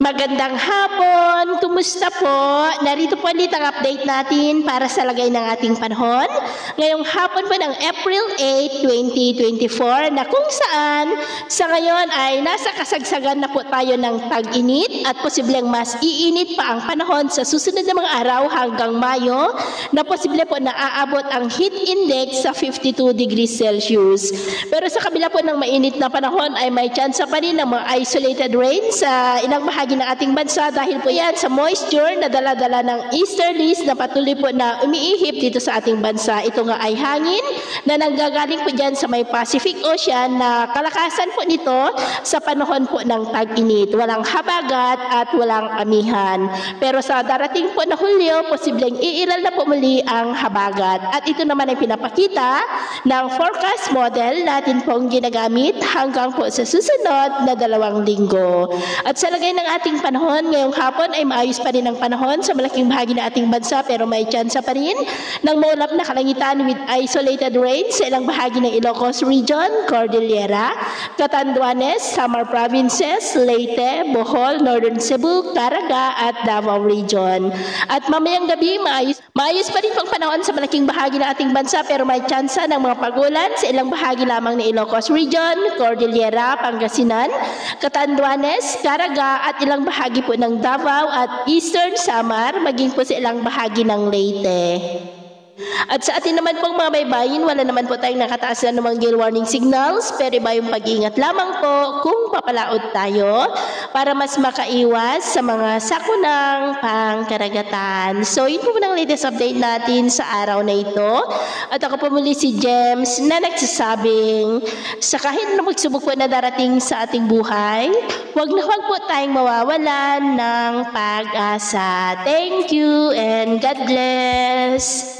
Magandang hapon! Kumusta po? Narito po ulit ang update natin para sa lagay ng ating panahon. Ngayong hapon po ng April 8, 2024 na kung saan sa ngayon ay nasa kasagsagan na po tayo ng tag-init at posibleng mas iinit pa ang panahon sa susunod na mga araw hanggang Mayo na posible po na aabot ang heat index sa 52 degrees Celsius. Pero sa kabila po ng mainit na panahon ay may tsansa pa rin ng mga isolated rain sa ilang bahagi ng ating bansa dahil po yan sa moisture na dala-dala ng easterlies na patuloy po na umiihip dito sa ating bansa. Ito nga ay hangin na nanggagaling po dyan sa may Pacific Ocean na kalakasan po nito sa panahon po ng tag-init. Walang habagat at walang amihan. Pero sa darating po na Hulyo, posibleng iiral na po muli ang habagat. At ito naman ay pinapakita ng forecast model natin pong ginagamit hanggang po sa susunod na 2 linggo. At sa lagay ng ating panahon, ngayong hapon ay maayos pa rin ang panahon sa malaking bahagi ng ating bansa pero may tsansa pa rin ng maulap na kalangitan with isolated rain sa ilang bahagi ng Ilocos Region, Cordillera, Catanduanes, Samar Provinces, Leyte, Bohol, Northern Cebu, Caraga at Davao Region. At mamayang gabi, maayos pa rin pang panahon sa malaking bahagi ng ating bansa pero may tsansa ng mga pagulan sa ilang bahagi lamang ng Ilocos Region, Cordillera, Pangasinan, Catanduanes, Caraga at ilang bahagi po ng Davao at Eastern Samar, maging po sa ilang bahagi ng Leyte. At sa atin naman pong mga baybayin, wala naman po tayong nakataas na namang gale warning signals, pero iba yung pag-iingat lamang po kung papalaot tayo para mas makaiwas sa mga sakunang pangkaragatan. So, yun po ng latest update natin sa araw na ito. At ako po muli si James na nagsasabing sa kahit na magsubok po na darating sa ating buhay, huwag na huwag po tayong mawawalan ng pag-asa. Thank you and God bless!